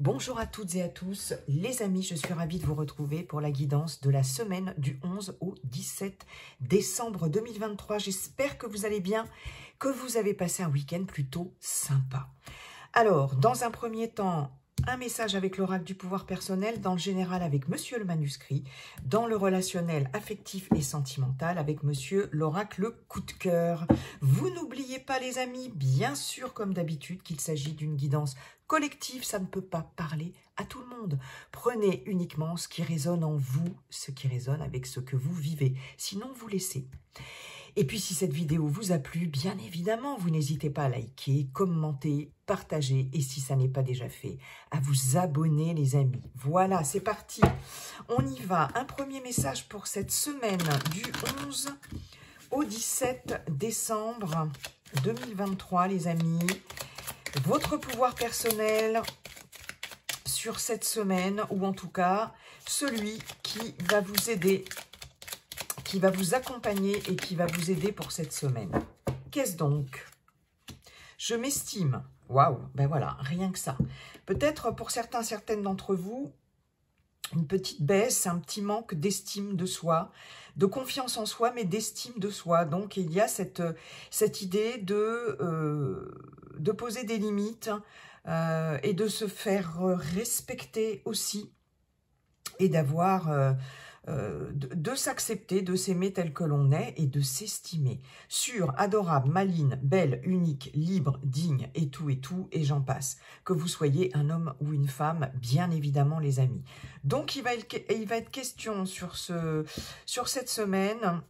Bonjour à toutes et à tous, les amis, je suis ravie de vous retrouver pour la guidance de la semaine du 11 au 17 décembre 2023. J'espère que vous allez bien, que vous avez passé un week-end plutôt sympa. Alors, dans un premier temps, un message avec l'oracle du pouvoir personnel, dans le général avec Monsieur le manuscrit, dans le relationnel affectif et sentimental avec Monsieur l'oracle le coup de cœur. Vous n'oubliez pas les amis, bien sûr comme d'habitude qu'il s'agit d'une guidance collective, ça ne peut pas parler à tout le monde. Prenez uniquement ce qui résonne en vous, ce qui résonne avec ce que vous vivez, sinon vous laissez. Et puis si cette vidéo vous a plu, bien évidemment, vous n'hésitez pas à liker, commenter, partager et si ça n'est pas déjà fait, à vous abonner les amis. Voilà, c'est parti. On y va. Un premier message pour cette semaine du 11 au 17 décembre 2023 les amis. Votre pouvoir personnel sur cette semaine ou en tout cas celui qui va vous aider, qui va vous accompagner et qui va vous aider pour cette semaine. Qu'est-ce donc? Je m'estime. Waouh, ben voilà, rien que ça. Peut-être pour certains, certaines d'entre vous, une petite baisse, un petit manque d'estime de soi, de confiance en soi, mais d'estime de soi. Donc, il y a cette idée de poser des limites et de se faire respecter aussi et d'avoir... de s'accepter, de s'aimer tel que l'on est et de s'estimer. Sûre, adorable, maligne, belle, unique, libre, digne et tout, et j'en passe. Que vous soyez un homme ou une femme, bien évidemment les amis. Donc il va être question sur cette semaine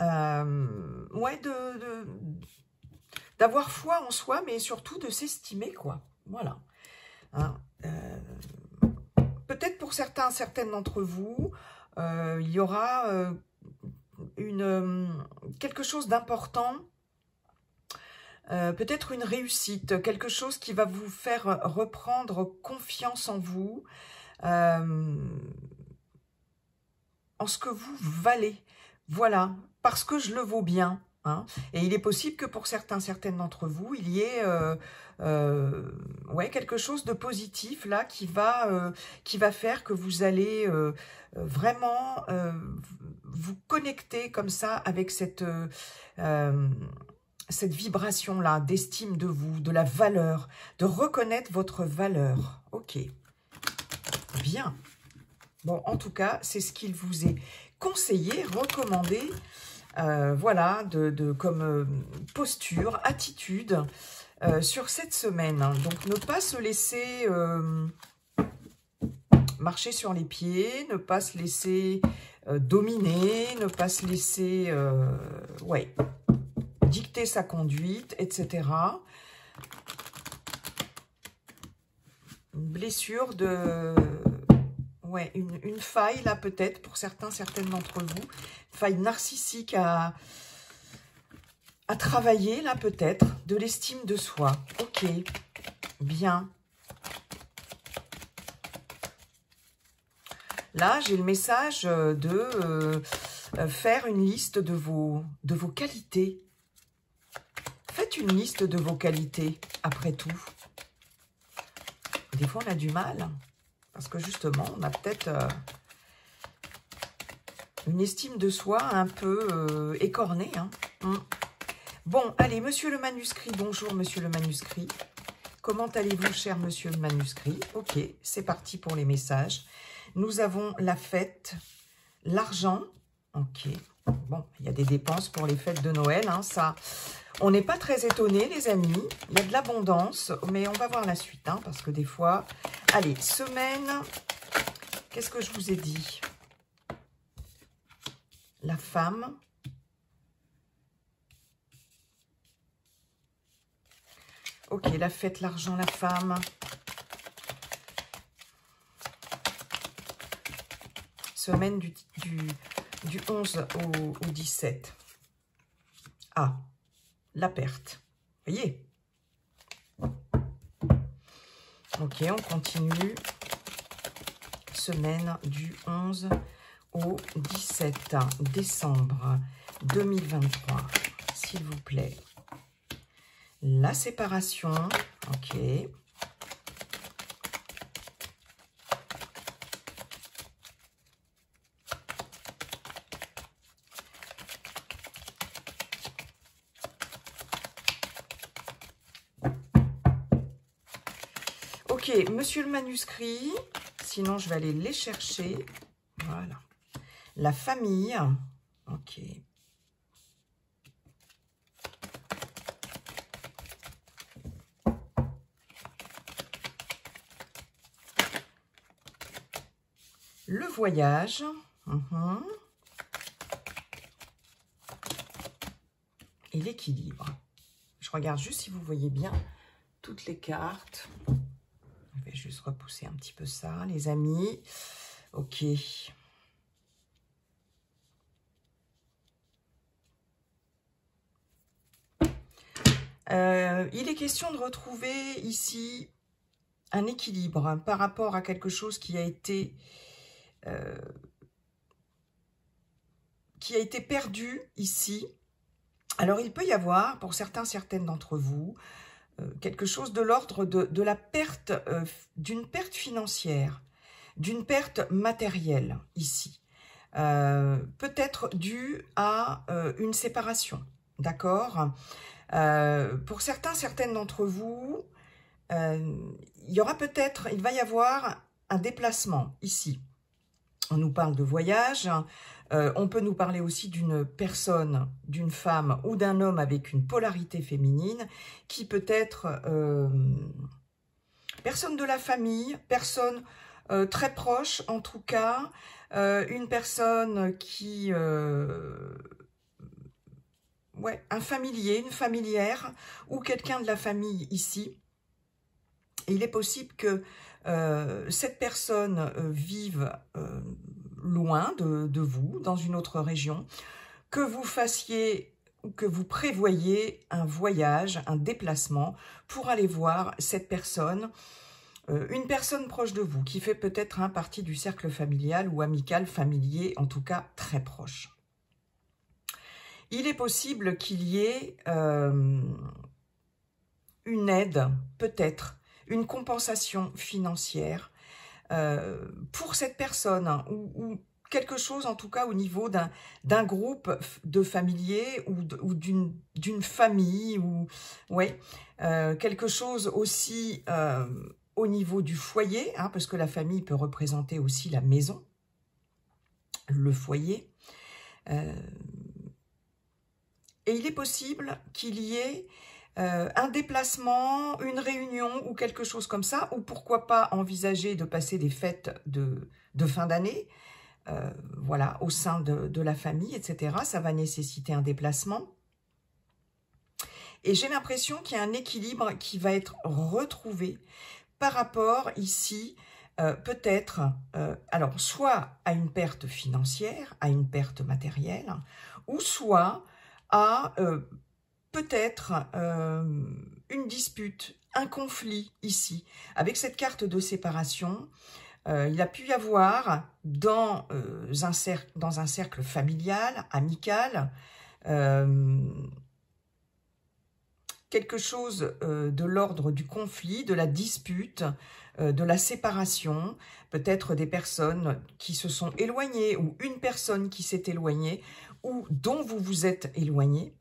ouais, d'avoir foi en soi, mais surtout de s'estimer, quoi. Voilà. Hein, peut-être pour certains, certaines d'entre vous, il y aura quelque chose d'important, peut-être une réussite, quelque chose qui va vous faire reprendre confiance en vous, en ce que vous valez. Voilà, parce que je le vaux bien. Hein. Et il est possible que pour certains, certaines d'entre vous, il y ait ouais, quelque chose de positif là qui va faire que vous allez vraiment vous connecter comme ça avec cette vibration-là d'estime de vous, de la valeur, de reconnaître votre valeur. Ok, bien. Bon, en tout cas, c'est ce qu'il vous est conseillé, recommandé, voilà, comme posture, attitude sur cette semaine. Donc, ne pas se laisser marcher sur les pieds, ne pas se laisser dominer, ne pas se laisser ouais, dicter sa conduite, etc. Une blessure de... Ouais, une faille, là, peut-être, pour certains, certaines d'entre vous. Faille narcissique à travailler, là, peut-être. De l'estime de soi. Ok, bien. Là, j'ai le message de faire une liste de vos qualités. Faites une liste de vos qualités, après tout. Des fois, on a du mal. Parce que justement, on a peut-être une estime de soi un peu écornée. Hein. Bon, allez, monsieur le manuscrit. Bonjour, monsieur le manuscrit. Comment allez-vous, cher monsieur le manuscrit? Ok, c'est parti pour les messages. Nous avons la fête, l'argent. Ok, bon, il y a des dépenses pour les fêtes de Noël. Hein, ça, on n'est pas très étonnés, les amis. Il y a de l'abondance, mais on va voir la suite. Hein, parce que des fois... Allez, semaine, qu'est-ce que je vous ai dit? La femme. Ok, la fête, l'argent, la femme. Semaine du 11 au 17. Ah, la perte. Vous voyez? Ok, on continue. Semaine du 11 au 17 décembre 2023. S'il vous plaît. La séparation. Ok. Ok, monsieur le manuscrit, sinon je vais aller les chercher. Voilà. La famille, ok. Le voyage. Et l'équilibre. Je regarde juste si vous voyez bien toutes les cartes. Je vais juste repousser un petit peu ça, les amis. Ok. Il est question de retrouver ici un équilibre par rapport à quelque chose qui a été perdu ici. Alors, il peut y avoir, pour certaines d'entre vous, quelque chose de l'ordre de la perte, d'une perte financière, d'une perte matérielle ici. Peut-être due à une séparation, d'accord? Pour certaines d'entre vous, il va y avoir un déplacement ici. On nous parle de voyage, on peut nous parler aussi d'une personne, d'une femme ou d'un homme avec une polarité féminine qui peut être personne de la famille, personne très proche en tout cas, une personne qui... ouais, un familier, une familière ou quelqu'un de la famille ici. Et il est possible que cette personne vive loin de vous, dans une autre région, que vous fassiez ou que vous prévoyez un voyage, un déplacement pour aller voir cette personne, une personne proche de vous, qui fait peut-être partie du cercle familial ou amical, familier, en tout cas très proche. Il est possible qu'il y ait une aide, peut-être, une compensation financière pour cette personne, hein, ou quelque chose en tout cas au niveau d'un groupe de familiers ou d'une famille, ou ouais, quelque chose aussi au niveau du foyer, hein, parce que la famille peut représenter aussi la maison, le foyer. Et il est possible qu'il y ait un déplacement, une réunion ou quelque chose comme ça, ou pourquoi pas envisager de passer des fêtes de fin d'année, voilà, au sein de la famille, etc. Ça va nécessiter un déplacement. Et j'ai l'impression qu'il y a un équilibre qui va être retrouvé par rapport ici, peut-être, alors soit à une perte financière, à une perte matérielle, ou soit à peut-être une dispute, un conflit ici. Avec cette carte de séparation, il a pu y avoir dans un cercle familial, amical, quelque chose de l'ordre du conflit, de la dispute, de la séparation, peut-être des personnes qui se sont éloignées ou une personne qui s'est éloignée ou dont vous vous êtes éloigné.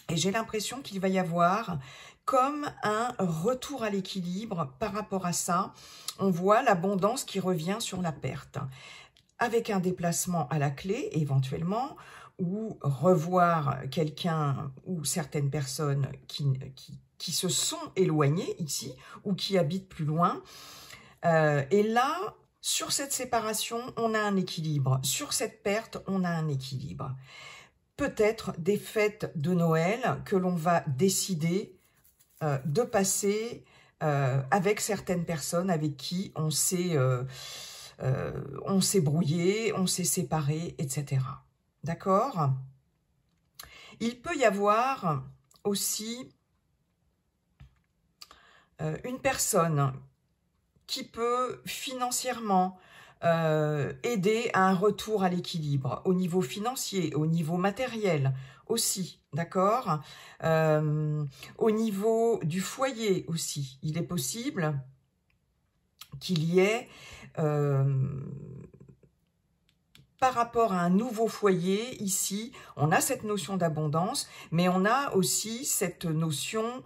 Et j'ai l'impression qu'il va y avoir comme un retour à l'équilibre par rapport à ça. On voit l'abondance qui revient sur la perte, avec un déplacement à la clé éventuellement, ou revoir quelqu'un ou certaines personnes qui se sont éloignées ici, ou qui habitent plus loin. Et là, sur cette séparation, on a un équilibre. Sur cette perte, on a un équilibre. Peut-être des fêtes de Noël que l'on va décider de passer avec certaines personnes avec qui on s'est brouillé, on s'est séparé, etc. D'accord? Il peut y avoir aussi une personne qui peut financièrement aider à un retour à l'équilibre, au niveau financier, au niveau matériel aussi, d'accord? Au niveau du foyer aussi, il est possible qu'il y ait, par rapport à un nouveau foyer, ici, on a cette notion d'abondance, mais on a aussi cette notion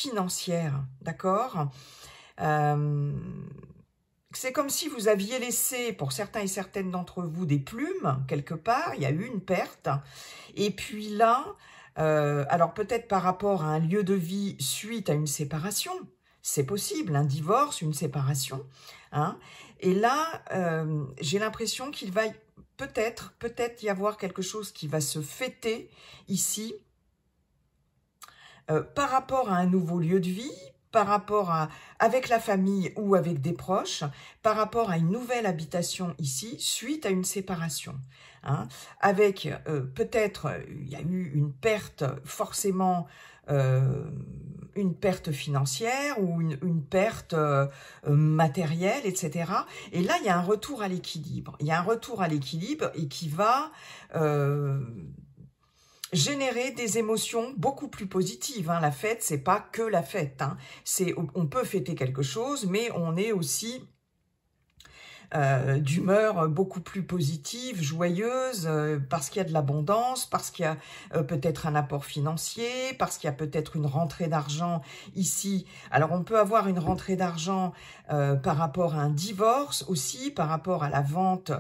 financière, d'accord? C'est comme si vous aviez laissé, pour certains et certaines d'entre vous, des plumes, quelque part, il y a eu une perte. Et puis là, alors peut-être par rapport à un lieu de vie suite à une séparation, c'est possible, un divorce, une séparation. Hein. Et là, j'ai l'impression qu'il va peut-être y avoir quelque chose qui va se fêter ici, par rapport à un nouveau lieu de vie, par rapport à avec la famille ou avec des proches, par rapport à une nouvelle habitation ici, suite à une séparation. Hein, avec peut-être, il y a eu une perte, forcément, une perte financière ou une perte matérielle, etc. Et là, il y a un retour à l'équilibre. Il y a un retour à l'équilibre et qui va générer des émotions beaucoup plus positives. Hein. La fête, c'est pas que la fête. Hein. On peut fêter quelque chose, mais on est aussi d'humeur beaucoup plus positive, joyeuse, parce qu'il y a de l'abondance, parce qu'il y a peut-être un apport financier, parce qu'il y a peut-être une rentrée d'argent ici. Alors, on peut avoir une rentrée d'argent par rapport à un divorce aussi, par rapport à la vente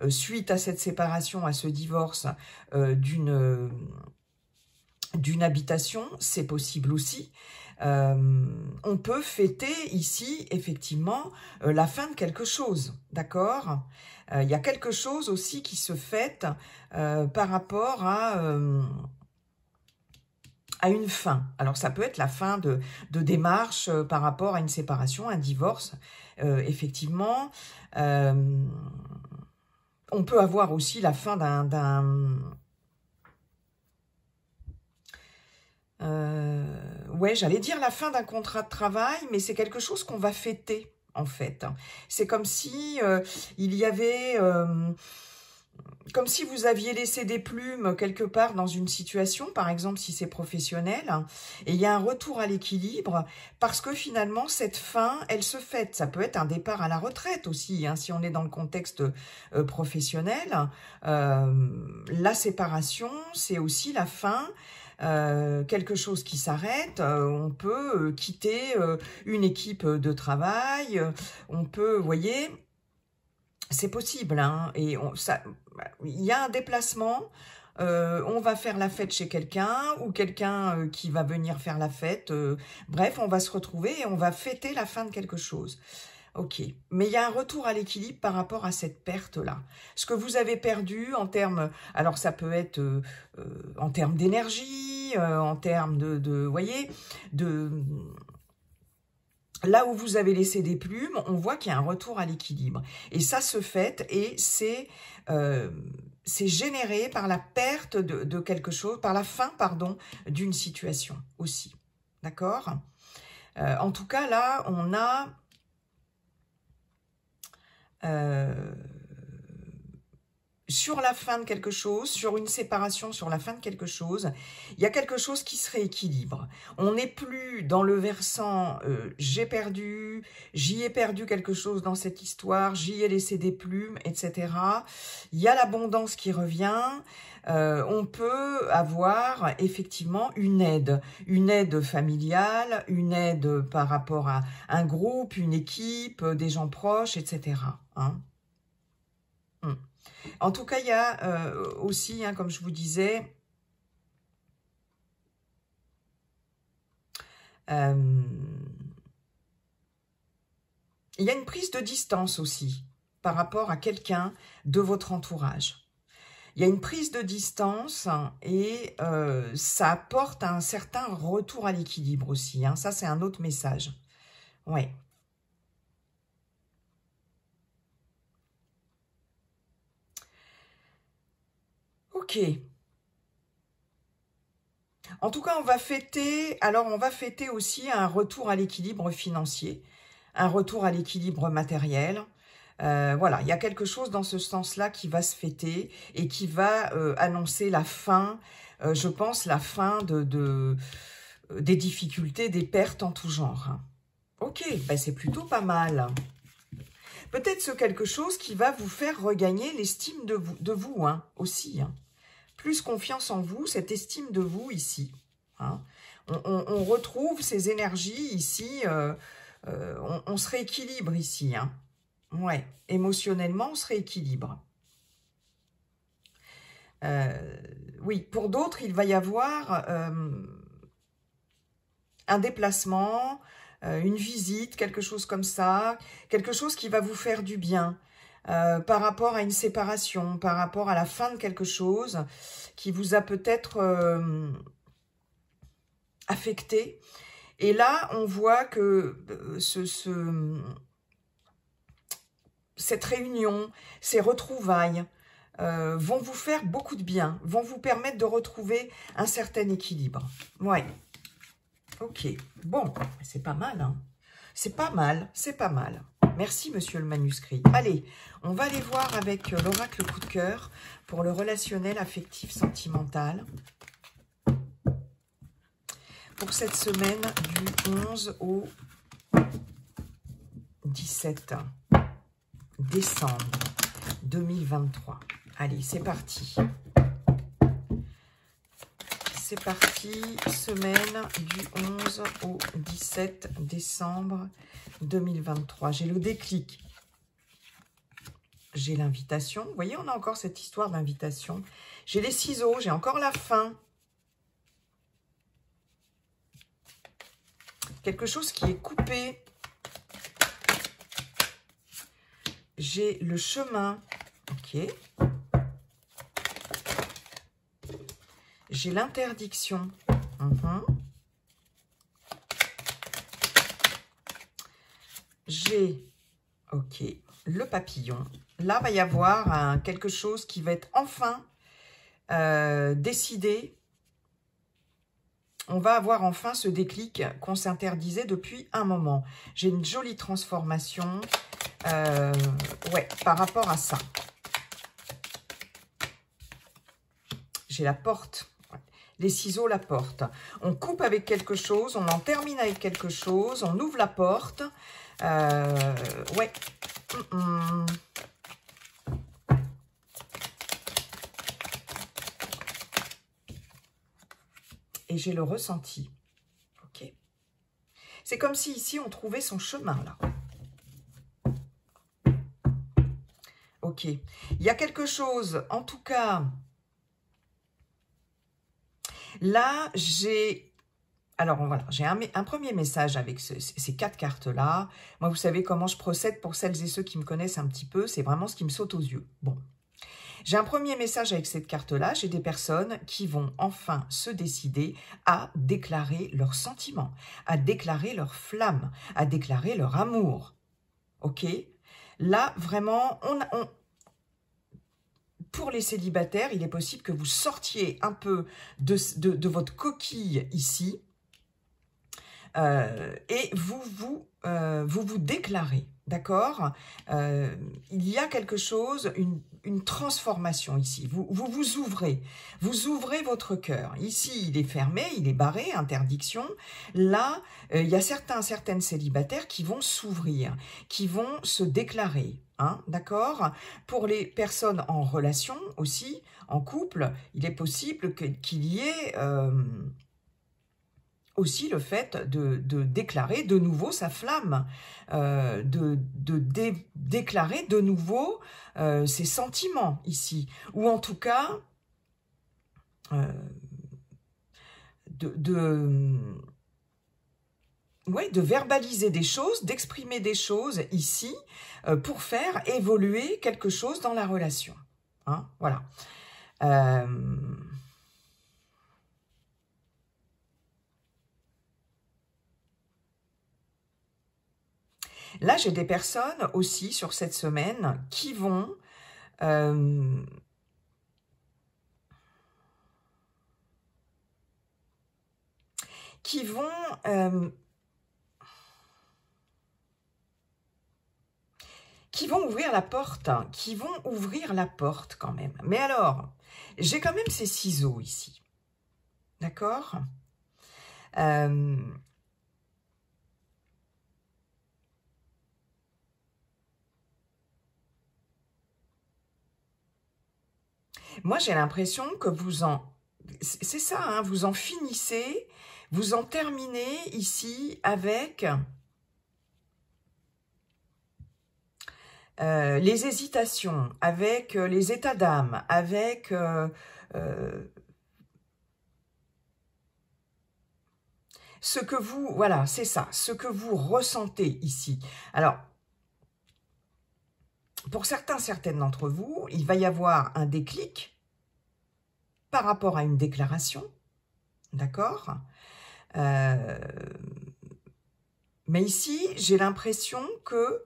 suite à cette séparation, à ce divorce d'une habitation, c'est possible aussi. On peut fêter ici, effectivement, la fin de quelque chose, d'accord? Il y a quelque chose aussi qui se fête par rapport à une fin. Alors, ça peut être la fin de démarche par rapport à une séparation, un divorce, effectivement. On peut avoir aussi la fin ouais, j'allais dire la fin d'un contrat de travail, mais c'est quelque chose qu'on va fêter, en fait. C'est comme si il y avait... comme si vous aviez laissé des plumes quelque part dans une situation, par exemple si c'est professionnel, et il y a un retour à l'équilibre, parce que finalement, cette fin, elle se fête. Ça peut être un départ à la retraite aussi, hein, si on est dans le contexte professionnel. La séparation, c'est aussi la fin, quelque chose qui s'arrête, on peut quitter une équipe de travail, on peut, vous voyez, c'est possible, hein, et il y a un déplacement, on va faire la fête chez quelqu'un, ou quelqu'un qui va venir faire la fête, bref, on va se retrouver et on va fêter la fin de quelque chose. Ok, mais il y a un retour à l'équilibre par rapport à cette perte-là. Ce que vous avez perdu en termes, alors ça peut être en termes d'énergie, en termes vous voyez, là où vous avez laissé des plumes, on voit qu'il y a un retour à l'équilibre. Et ça se fait et c'est généré par la perte de quelque chose, par la fin, pardon, d'une situation aussi. D'accord ? En tout cas, là, on a... sur la fin de quelque chose, sur une séparation, sur la fin de quelque chose, il y a quelque chose qui se rééquilibre. On n'est plus dans le versant j'ai perdu, j'y ai perdu quelque chose dans cette histoire, j'y ai laissé des plumes, etc. Il y a l'abondance qui revient. On peut avoir effectivement une aide familiale, une aide par rapport à un groupe, une équipe, des gens proches, etc. Hein. En tout cas, il y a aussi, hein, comme je vous disais, il y a une prise de distance aussi par rapport à quelqu'un de votre entourage. Il y a une prise de distance et ça apporte un certain retour à l'équilibre aussi. Hein. Ça, c'est un autre message. Ouais. Ok. En tout cas, on va fêter, alors on va fêter aussi un retour à l'équilibre financier, un retour à l'équilibre matériel. Voilà, il y a quelque chose dans ce sens-là qui va se fêter et qui va annoncer la fin, je pense, la fin des difficultés, des pertes en tout genre. Ok, ben c'est plutôt pas mal. Peut-être ce quelque chose qui va vous faire regagner l'estime de vous hein, aussi. Hein. Plus confiance en vous, cette estime de vous ici. Hein. On retrouve ces énergies ici, on se rééquilibre ici, hein. Ouais, émotionnellement, on se rééquilibre. Oui, pour d'autres, il va y avoir un déplacement, une visite, quelque chose comme ça, quelque chose qui va vous faire du bien par rapport à une séparation, par rapport à la fin de quelque chose qui vous a peut-être affecté. Et là, on voit que cette réunion, ces retrouvailles vont vous faire beaucoup de bien, vont vous permettre de retrouver un certain équilibre. Ouais. Ok. Bon, c'est pas mal, hein. C'est pas mal, c'est pas mal. Merci, monsieur le manuscrit. Allez, on va aller voir avec l'oracle coup de cœur pour le relationnel affectif sentimental. Pour cette semaine du 11 au 17 décembre 2023. Allez, c'est parti. C'est parti, semaine du 11 au 17 décembre 2023. J'ai le déclic. J'ai l'invitation. Vous voyez, on a encore cette histoire d'invitation. J'ai les ciseaux, j'ai encore la fin. Quelque chose qui est coupé. J'ai le chemin. Ok. J'ai l'interdiction. J'ai, ok, le papillon. Là, va y avoir quelque chose qui va être enfin décidé. On va avoir enfin ce déclic qu'on s'interdisait depuis un moment. J'ai une jolie transformation ouais, par rapport à ça. J'ai la porte. Les ciseaux, la porte. On coupe avec quelque chose, on en termine avec quelque chose, on ouvre la porte. Ouais. Et j'ai le ressenti. Ok. C'est comme si ici, on trouvait son chemin, là. Ok. Il y a quelque chose, en tout cas... Là, j'ai... Alors, voilà, j'ai un premier message avec ces 4 cartes-là. Moi, vous savez comment je procède pour celles et ceux qui me connaissent un petit peu. C'est vraiment ce qui me saute aux yeux. Bon. J'ai un premier message avec cette carte-là. J'ai des personnes qui vont enfin se décider à déclarer leurs sentiments, à déclarer leur flamme, à déclarer leur amour. Ok? Là, vraiment, pour les célibataires, il est possible que vous sortiez un peu de votre coquille ici et vous vous déclarez, d'accord? Il y a quelque chose, une transformation ici. Vous ouvrez votre cœur. Ici, il est fermé, il est barré, interdiction. Là, il y a certaines célibataires qui vont s'ouvrir, qui vont se déclarer. Hein, d'accord? Pour les personnes en relation aussi, en couple, il est possible qu'il y ait aussi le fait de déclarer de nouveau sa flamme, déclarer de nouveau ses sentiments ici, ou en tout cas ouais, de verbaliser des choses, d'exprimer des choses ici pour faire évoluer quelque chose dans la relation. Hein, voilà. Là, j'ai des personnes aussi sur cette semaine qui vont ouvrir la porte, qui vont ouvrir la porte quand même. Mais alors, j'ai quand même ces ciseaux ici. D'accord? Moi, j'ai l'impression que vous en... C'est ça, hein, vous en finissez, Vous en terminez ici avec les hésitations, avec les états d'âme, avec ce que vous, voilà, c'est ça, ce que vous ressentez ici. Alors, pour certaines d'entre vous, il va y avoir un déclic par rapport à une déclaration, d'accord? Mais ici, j'ai l'impression que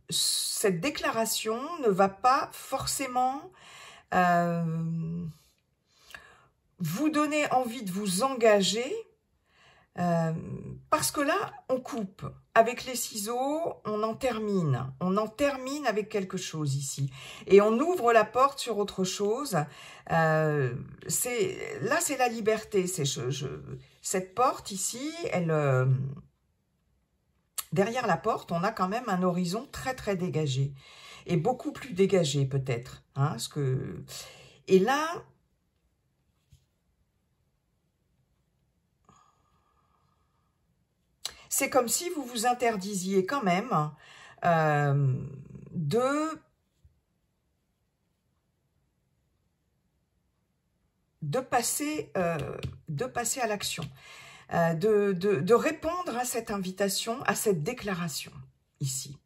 cette déclaration ne va pas forcément vous donner envie de vous engager, parce que là, on coupe. Avec les ciseaux, on en termine avec quelque chose ici. Et on ouvre la porte sur autre chose. Là, c'est la liberté. Cette porte ici, derrière la porte, on a quand même un horizon très, très dégagé. Et beaucoup plus dégagé, peut-être. Hein, et là, c'est comme si vous vous interdisiez quand même de passer à l'action, de répondre à cette invitation, à cette déclaration ici.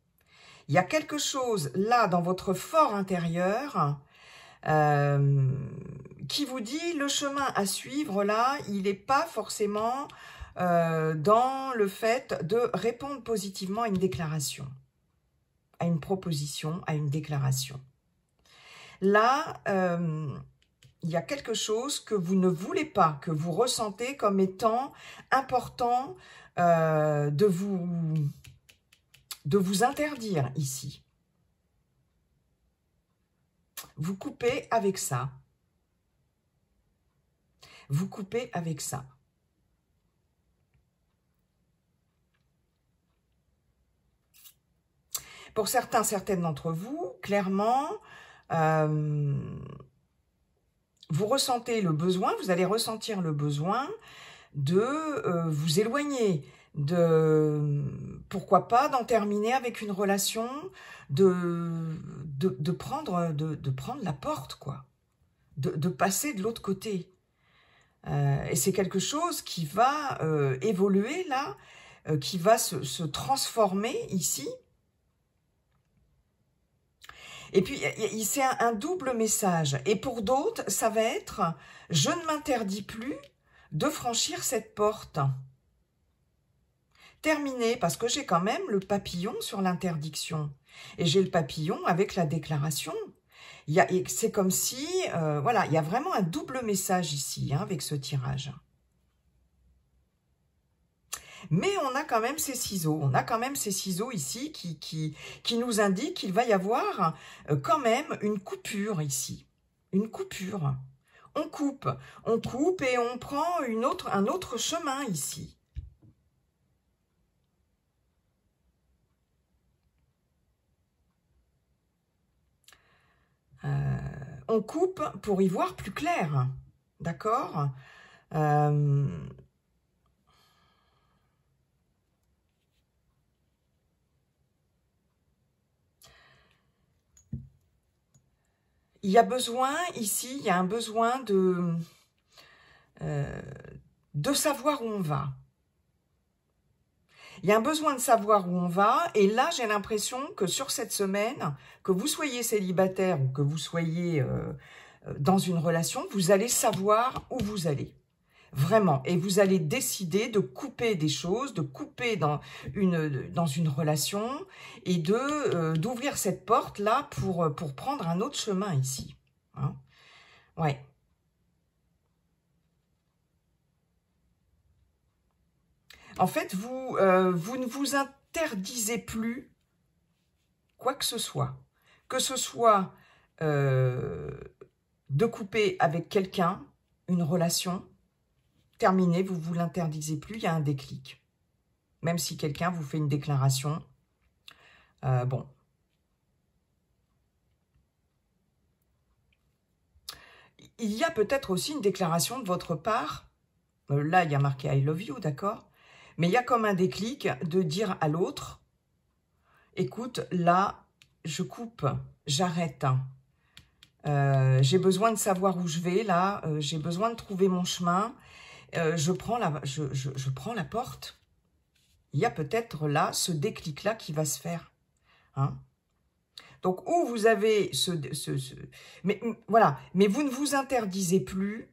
Il y a quelque chose là dans votre fort intérieur qui vous dit le chemin à suivre là, il n'est pas forcément dans le fait de répondre positivement à une déclaration, à une proposition, à une déclaration. Là, il y a quelque chose que vous ne voulez pas, que vous ressentez comme étant important de vous interdire ici. Vous coupez avec ça. Vous coupez avec ça. Pour certaines d'entre vous, clairement, vous ressentez le besoin, vous allez ressentir le besoin de vous éloigner, pourquoi pas, d'en terminer avec une relation, de prendre la porte, quoi, de passer de l'autre côté. Et c'est quelque chose qui va évoluer là, qui va se transformer ici. Et puis, c'est un double message. Et pour d'autres, ça va être « Je ne m'interdis plus de franchir cette porte. » Terminé, parce que j'ai quand même le papillon sur l'interdiction. Et j'ai le papillon avec la déclaration. C'est comme si, voilà, il y a vraiment un double message ici, hein, avec ce tirage. Mais on a quand même ces ciseaux. On a quand même ces ciseaux ici qui nous indiquent qu'il va y avoir quand même une coupure ici. Une coupure. On coupe et on prend un autre chemin ici. On coupe pour y voir plus clair. D'accord ? Il y a besoin, ici, il y a un besoin de savoir où on va. Il y a un besoin de savoir où on va. Et là, j'ai l'impression que sur cette semaine, que vous soyez célibataire ou que vous soyez dans une relation, vous allez savoir où vous allez. Vraiment. Et vous allez décider de couper des choses, de couper dans une relation et d'ouvrir cette porte-là pour prendre un autre chemin ici. Hein? Ouais. En fait, vous ne vous interdisez plus quoi que ce soit. Que ce soit de couper avec quelqu'un, une relation, terminé, vous ne vous l'interdisez plus, il y a un déclic. Même si quelqu'un vous fait une déclaration, bon. Il y a peut-être aussi une déclaration de votre part Là, il y a marqué I love you, d'accord? Mais il y a comme un déclic de dire à l'autre, écoute, là, je coupe, j'arrête. J'ai besoin de savoir où je vais, là. J'ai besoin de trouver mon chemin. Je prends la porte. Il y a peut-être là, ce déclic-là qui va se faire. Hein? Donc, où vous avez mais voilà, mais vous ne vous interdisez plus.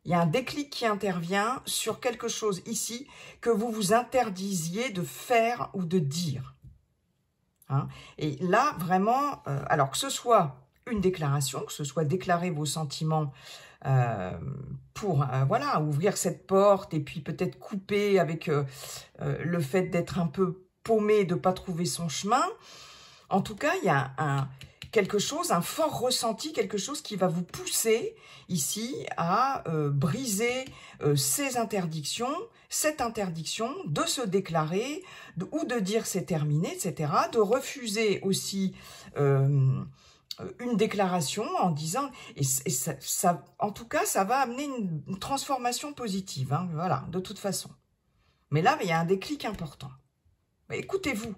Il y a un déclic qui intervient sur quelque chose ici que vous vous interdisiez de faire ou de dire. Hein? Et là, vraiment, alors que ce soit une déclaration, que ce soit déclarer vos sentiments pour voilà, ouvrir cette porte et puis peut-être couper avec le fait d'être un peu paumé, de ne pas trouver son chemin. En tout cas, il y a quelque chose, un fort ressenti, quelque chose qui va vous pousser ici à briser ces interdictions, cette interdiction de se déclarer ou de dire c'est terminé, etc. De refuser aussi une déclaration en disant, et ça, en tout cas, ça va amener une transformation positive, hein, voilà, de toute façon. Mais là, il y a un déclic important. Écoutez-vous,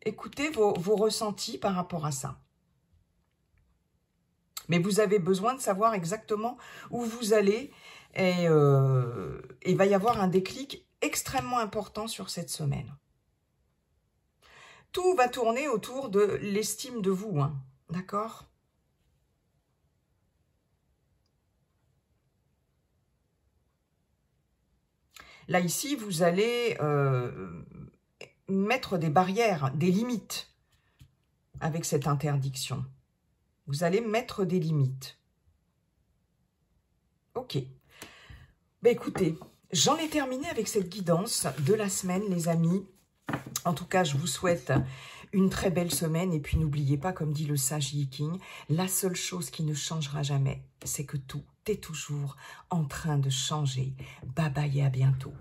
écoutez vos ressentis par rapport à ça. Mais vous avez besoin de savoir exactement où vous allez et il va y avoir un déclic extrêmement important sur cette semaine. Tout va tourner autour de l'estime de vous, hein, d'accord ? Là, ici, vous allez mettre des barrières, des limites avec cette interdiction. Vous allez mettre des limites. Ok. Ben écoutez, j'en ai terminé avec cette guidance de la semaine, les amis. En tout cas, je vous souhaite une très belle semaine. Et puis, n'oubliez pas, comme dit le sage Yi King, la seule chose qui ne changera jamais, c'est que tout est toujours en train de changer. Bye bye et à bientôt.